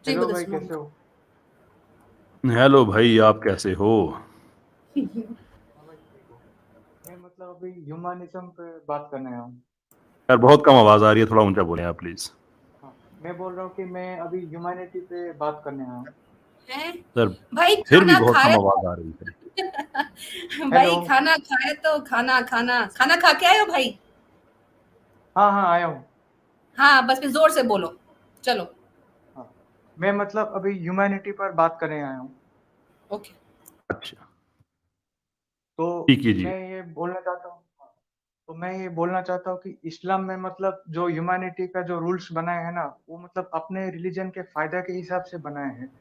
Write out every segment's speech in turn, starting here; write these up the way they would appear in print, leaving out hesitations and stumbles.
जी hello भाई, बदस्मान। कैसे हो? हेलो भाई, आप कैसे हो? हाँ भाई, ठीक हो। मैं मतलब अभी ह्यूमनिज्म पे बात करने आया हूँ। यार बहुत कम आवाज आ रही है, थोड़ा ऊंचा बोलें आप प्लीज। हाँ, मैं बोल रहा हूँ कि मैं अभी ह्यूमैनिटी पे बात करने आया हूँ। हैं? सर, भाई फिर भी खाना बहुत कम खाया आवाज आ रही है। हेलो। भाई खाना खाया तो खाना खाना खाना खा के आए हो भाई? हाँ हाँ, आया हूँ। हाँ बस फिर जोर से बोलो। चलो। हाँ, मैं मतलब अभी ह्यूमैनिटी पर बात करने आया हूँ। ओके। अच्छा, तो ठीक है जी। मैं ये बोलना चाहता हूँ हाँ, तो मैं ये बोलना चाहता हूँ कि इस्लाम में मतलब जो ह्यूमैनिटी का जो रूल्स बनाए हैं ना, वो मतलब अपने रिलीजन के फायदे के हिसाब से बनाए हैं।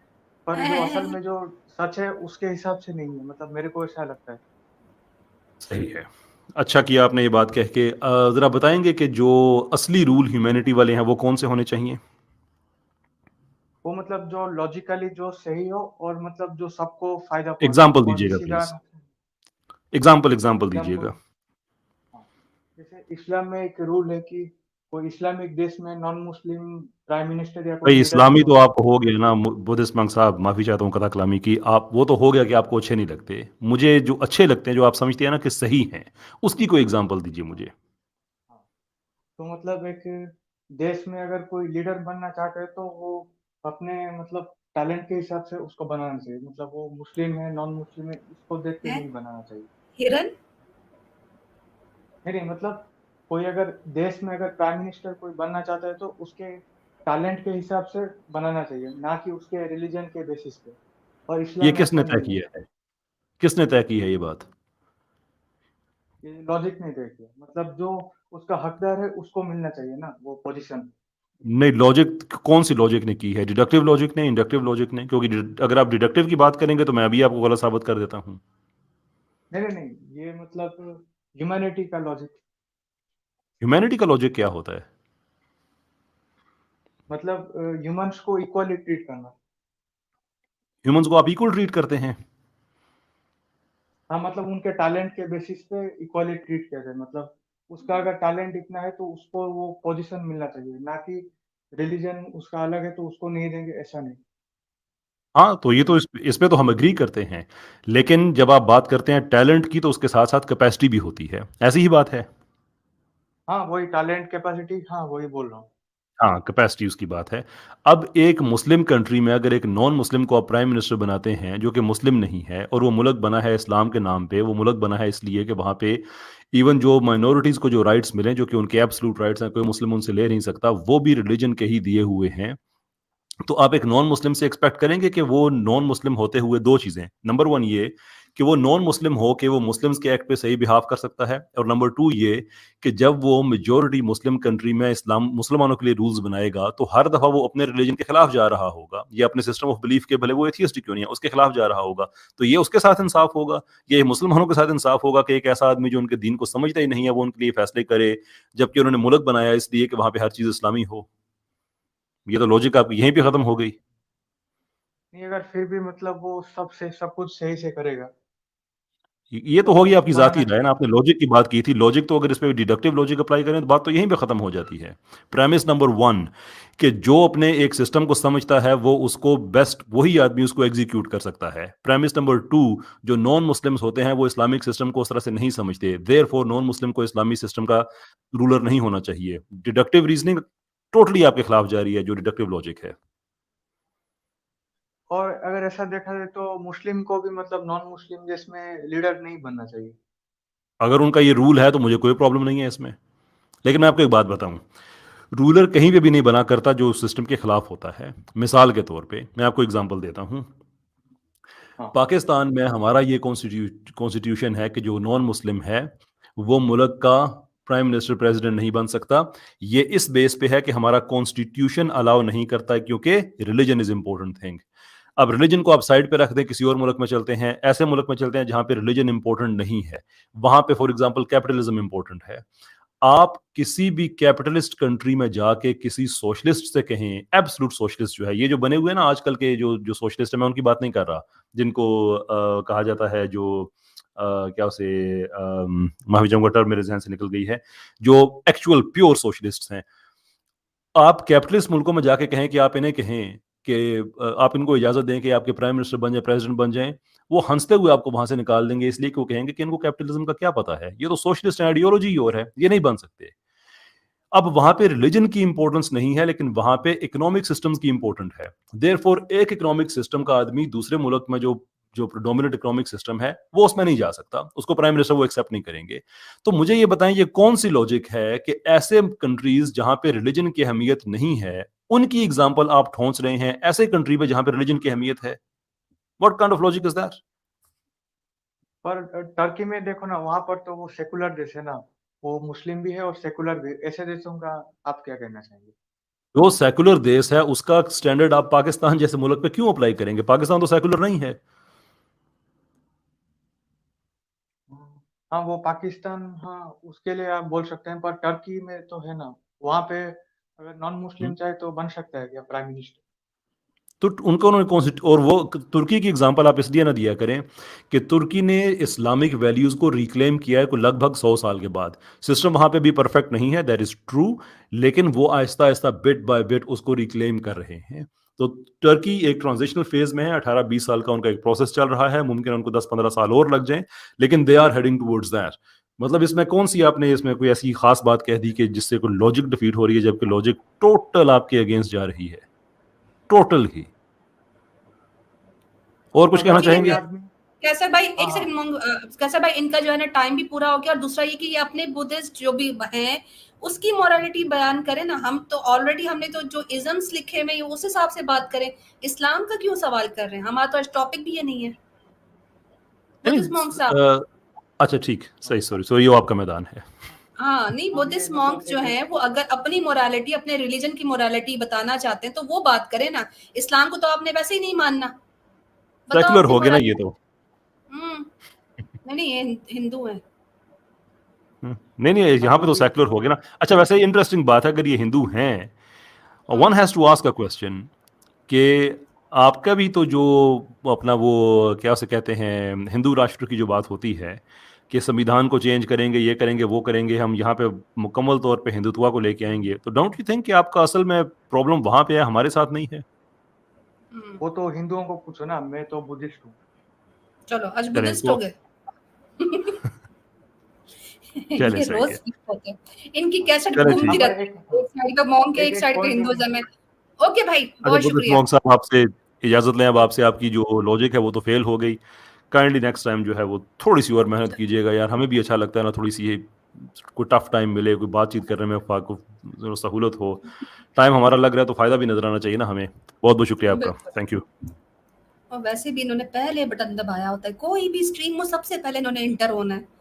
पर जो असल में जो सच है उसके हिसाब से नहीं है, मतलब मेरे को ऐसा लगता है। सही है। अच्छा किया आपने ये बात कह के। जरा बताएंगे कि जो असली रूल ह्यूमैनिटी वाले हैं वो कौन से होने चाहिए? वो मतलब जो लॉजिकली जो सही हो और मतलब जो सबको फायदा पहुंचे एग्जाम्पल और दीजिएगा किसी का प्लीज। Example example. दीजिएगा। हाँ, जैसे इस्लाम में एक रूल है कि कोई इस्लामिक देश में नॉन मुस्लिम प्राइम मिनिस्टर या कोई भाई लीडर नहीं इस्लामी हो तो आप सकता। हो गए ना, बुद्धिस्ट मंक साहब, माफी चाहता हूँ कथा कलामी की। आप वो तो हो गया कि आपको अच्छे नहीं लगते। मुझे जो अच्छे लगते हैं, जो आप समझते हैं ना कि सही हैं, उसकी कोई एग्जाम्पल दीजिए मुझे। हाँ, तो मतलब एक देश में अगर कोई लीडर बनना चाहता है तो वो अपने मतलब टैलेंट के हिसाब से उसको बनाना चाहिए, मतलब वो मुस्लिम है नॉन मुस्लिम है इसको देख के हैं? नहीं बनाना चाहिए। हिरन? नहीं नहीं, मतलब कोई अगर देश में अगर प्राइम मिनिस्टर कोई बनना चाहता है तो उसके टैलेंट के हिसाब से बनाना चाहिए, ना कि उसके रिलीजन के बेसिस पे। और ये इस्लाम में ऐसा किसने तय नहीं है। किया है? किसने तय की है ये बात? ये लॉजिक नहीं देखिए, मतलब जो उसका हकदार है उसको मिलना चाहिए ना वो पोजीशन। नहीं, लॉजिक कौन सी लॉजिक ने की है? डिडक्टिव लॉजिक ने, इंडक्टिव लॉजिक ने? क्योंकि अगर आप डिडक्टिव की बात करेंगे तो मैं अभी आपको गलत साबित कर देता हूँ। नहीं नहीं नहीं, ये मतलब ह्यूमैनिटी का लॉजिक। ह्यूमैनिटी का लॉजिक क्या होता है? मतलब ह्यूमंस को इक्वली ट्रीट करना। ह्यूमंस को आप इक्वल ट्रीट करते हैं? हाँ, मतलब उनके टैलेंट के बेसिस पे इक्वली ट्रीट किया जाए, मतलब उसका अगर टैलेंट इतना है तो उसको वो पोजीशन मिलना चाहिए, ना कि रिलीजन उसका अलग है तो उसको नहीं देंगे, ऐसा नहीं। हाँ, तो ये तो इस पे तो हम एग्री करते हैं। लेकिन जब आप बात करते हैं टैलेंट की, तो उसके साथ साथ कैपेसिटी भी होती है। ऐसी ही बात है। हाँ, वही टैलेंट कैपेसिटी, हाँ वही बोल रहा हूँ। हाँ, कैपेसिटी उसकी बात है। अब एक मुस्लिम कंट्री में अगर एक नॉन मुस्लिम को आप प्राइम मिनिस्टर बनाते हैं, जो कि मुस्लिम नहीं है, और वो मुल्क बना है इस्लाम के नाम पे, वो मुल्क बना है इसलिए कि वहाँ पे इवन जो माइनॉरिटीज़ को जो राइट्स मिले, जो कि उनके एब्सोल्यूट राइट्स हैं, कोई मुस्लिम उनसे ले नहीं सकता, वो भी रिलीजन के ही दिए हुए हैं। तो आप एक नॉन मुस्लिम से एक्सपेक्ट करेंगे कि वो नॉन मुस्लिम होते हुए दो चीज़ें, नंबर वन ये कि वो नॉन मुस्लिम हो कि वो मुस्लिम्स के एक्ट पे सही बिहाव कर सकता है, और नंबर टू ये कि जब वो मेजोरिटी मुस्लिम कंट्री में इस्लाम मुसलमानों के लिए रूल्स बनाएगा तो हर दफ़ा वो अपने रिलीजन के खिलाफ जा रहा होगा, या अपने सिस्टम ऑफ बिलीफ के, भले वो एथियस्ट क्यों नहीं है, उसके खिलाफ जा रहा होगा। तो ये उसके साथ इंसाफ होगा? ये मुसलमानों के साथ इंसाफ होगा कि एक ऐसा आदमी जो उनके दीन को समझता ही नहीं है वो उनके लिए फैसले करे, जबकि उन्होंने मुल्क बनाया इसलिए कि वहां पे हर चीज़ इस्लामी हो? ये तो लॉजिक आपकी यहीं पे खत्म हो गई। नहीं, अगर फिर भी मतलब वो सब कुछ सही से करेगा ये तो तो होगी उसको आपकी जाती बनाना राय चाहिए। ना। आपने लॉजिक की बात की थी, लॉजिक तो अगर इस पे डिडक्टिव लॉजिक अप्लाई करें तो बात तो यहीं पे खत्म हो जाती है। प्रेमिस नंबर वन कि जो अपने एक सिस्टम को समझता है वो उसको बेस्ट वही आदमी उसको एग्जीक्यूट कर सकता है। प्रेमिस नंबर टू, जो नॉन मुस्लिम्स होते हैं वो इस्लामिक सिस्टम को उस तरह से नहीं समझते, देयरफॉर नॉन मुस्लिम को इस्लामी सिस्टम का रूलर नहीं होना चाहिए। डिडक्टिव रीजनिंग टोटली आपके खिलाफ जा रही है, जो डिडक्टिव लॉजिक है। और अगर ऐसा देखा जाए तो मुस्लिम को भी मतलब नॉन मुस्लिम देश में लीडर नहीं बनना चाहिए। अगर उनका ये रूल है तो मुझे कोई प्रॉब्लम नहीं है इसमें। लेकिन मैं आपको एक बात बताऊं, रूलर कहीं पे भी नहीं बना करता जो उस सिस्टम के खिलाफ होता है। मिसाल के तौर पे मैं आपको एग्जांपल देता हूं। हाँ पाकिस्तान में हमारा ये कॉन्स्टिट्यूशन है कि जो नॉन मुस्लिम है वो मुल्क का प्राइम मिनिस्टर प्रेसिडेंट नहीं बन सकता। ये इस बेस पे है कि हमारा कॉन्स्टिट्यूशन अलाउ नहीं करता है, क्योंकि रिलीजन इज इंपॉर्टेंट थिंग। अब रिलीजन को आप साइड पे रख दें, किसी और मुल्क में चलते हैं, ऐसे मुल्क में चलते हैं जहां पे रिलीजन इंपॉर्टेंट नहीं है। वहां पे फॉर एग्जांपल कैपिटलिज्म इंपॉर्टेंट है। आप किसी भी कैपिटलिस्ट कंट्री में जाके किसी सोशलिस्ट से कहें, एब्सोल्यूट सोशलिस्ट जो है, ये जो बने हुए हैं ना आजकल के जो जो सोशलिस्ट है, मैं उनकी बात नहीं कर रहा, जिनको कहा जाता है जो क्या उसे माफी चाहूंगा, टर्म मेरे जहन से निकल गई है, जो एक्चुअल प्योर सोशलिस्ट हैं। आप कैपिटलिस्ट मुल्कों में जाके कहें कि आप इन्हें कहें कि आप इनको इजाजत दें कि आपके प्राइम मिनिस्टर बन जाए, प्रेसिडेंट बन जाएं, वो हंसते हुए आपको वहां से निकाल देंगे, इसलिए कि वो कहेंगे कि इनको कैपिटलिज्म का क्या पता है, ये तो सोशलिस्ट आइडियोलॉजी ही और है, ये नहीं बन सकते। अब वहां पे रिलीजन की इंपॉर्टेंस नहीं है, लेकिन वहां पे इकोनॉमिक सिस्टम्स की इंपॉर्टेंट है। देयरफॉर एक इकोनॉमिक सिस्टम का आदमी दूसरे मुल्क में जो जो प्रोडोमिनेंट इकोनॉमिक सिस्टम है वो उसमें नहीं जा सकता, उसको प्राइम मिनिस्टर वो एक्सेप्ट नहीं करेंगे। तो मुझे ये बताएं, ये कौन सी लॉजिक है कि ऐसे कंट्रीज जहां पे रिलीजन की अहमियत नहीं है उनकी एग्जांपल आप ठोंस रहे हैं ऐसे कंट्री पे जहां पे रिलीजन की अहमियत है? What kind of logic is that? पर टर्की में देखो ना, वहां पर तो वो सेकुलर देश है ना, वो मुस्लिम भी है और सेकुलर भी है। ऐसे देशों का आप क्या कहना चाहेंगे? जो सेकुलर देश है उसका स्टैंडर्ड आप पाकिस्तान जैसे मुल्क पे क्यों अप्लाई करेंगे? पाकिस्तान तो सेकुलर नहीं है। हाँ, वो पाकिस्तान, हाँ उसके लिए आप बोल सकते हैं, पर टर्की में तो है ना, वहां पे अगर नॉन मुस्लिम चाहे तो बन सकता है क्या प्राइम मिनिस्टर? तो उनको उन्होंने और वो तुर्की की एग्जांपल आप इसलिए ना दिया करें कि तुर्की ने इस्लामिक वैल्यूज को रिक्लेम किया है को लगभग 100 साल के बाद। सिस्टम वहां पे भी परफेक्ट नहीं है, दैट इज ट्रू, लेकिन वो Aahista Aahista bit by bit उसको रिक्लेम कर रहे हैं। तो टर्की एक ट्रांजिशनल फेज में है, 18-20 साल का उनका एक प्रोसेस चल रहा है, मुमकिन है उनको 10-15 साल और लग जाएं, लेकिन they are heading towards that. मतलब इसमें कौन सी आपने इसमें कोई ऐसी खास बात कह दी कि जिससे कोई लॉजिक डिफीट हो रही है, जबकि लॉजिक टोटल आपके अगेंस्ट जा रही है, टोटल ही। और कुछ कहना अगर ठीक है कोई चाहेंगे? आदमी, कैसर भाई, हाँ एक हाँ, सेकंड कैसर भाई, इनका जो है ना टाइम भी पूरा हो गया, और दूसरा ये कि ये अपने बुद्धिस्ट जो भी हैं उसकी मोरालिटी बयान करें ना। हम तो ऑलरेडी हमने तो जो इजम्स लिखे हुए हैं उस हिसाब से बात करें, इस्लाम का क्यों सवाल कर रहे हैं? हमारा तो आज टॉपिक भी ये नहीं है। नहीं बुद्धिस्ट मॉन्क साहब, अच्छा ठीक, सही, सॉरी सॉरी, वो आपका मैदान है। हाँ नहीं, हाँ मैं बुद्धिस्ट मॉन्क मतलब जो एक, है वो अगर अपनी मोरालिटी, अपने रिलीजन की मोरालिटी बताना चाहते हैं तो वो बात करें ना। इस्लाम को तो आपने वैसे ही नहीं मानना, बताओ सेकुलर अपनी हो गया ना ये मोरालिटी। तो। नहीं, ये हिंदू है। नहीं नहीं, हाँ यहाँ पे तो तो ये सेकुलर हो गया ना। अच्छा, वैसे इंटरेस्टिंग बात है, अगर ये हिंदू हैं, one has to ask a question कि आपका भी तो जो अपना वो क्या उसे कहते हैं, हिंदू राष्ट्र की जो बात होती है कि संविधान को चेंज करेंगे, ये करेंगे, वो करेंगे, हम यहाँ पे मुकम्मल तौर पे हिंदुत्व को लेके आएंगे, तो डोंट यू थिंक कि आपका असल में प्रॉब्लम वहां पे है, हमारे साथ नहीं है? वो तो हिंदुओं को पूछो ना, मैं तो बुद्धिस्ट हूँ। चलो आज चलें बुद्धिस्ट हो तो, गए। चले ये सही रोज है। flip होते हैं, इनकी कैसेट चले हाँ ठीक घूमती है। पर रहती एक, है, एक साइड पे मॉन्क है, एक एक एक साइड पे पॉइंट है। हिंदुइज्म है। ओके भाई, अच्छा बहुत बुद्धिस्ट शुक्रिया। मॉन्क साहब, आपसे इजाजत लें, अब आपसे आपकी जो लॉजिक है वो तो फेल हो गई। काइंडली नेक्स्ट टाइम जो है वो थोड़ी सी और मेहनत कीजिएगा यार, हमें भी अच्छा लगता है ना, थोड़ी सी ये कोई टफ टाइम मिले, कोई बातचीत करने में को सहूलत हो, टाइम हमारा लग रहा है तो फायदा भी नजर आना चाहिए ना हमें। बहुत बहुत शुक्रिया आपका, बिल्कुल। Thank you. और वैसे भी इन्होंने पहले बटन दबाया होता है, कोई भी स्ट्रीम में सबसे पहले इन्होंने इंटर होना है।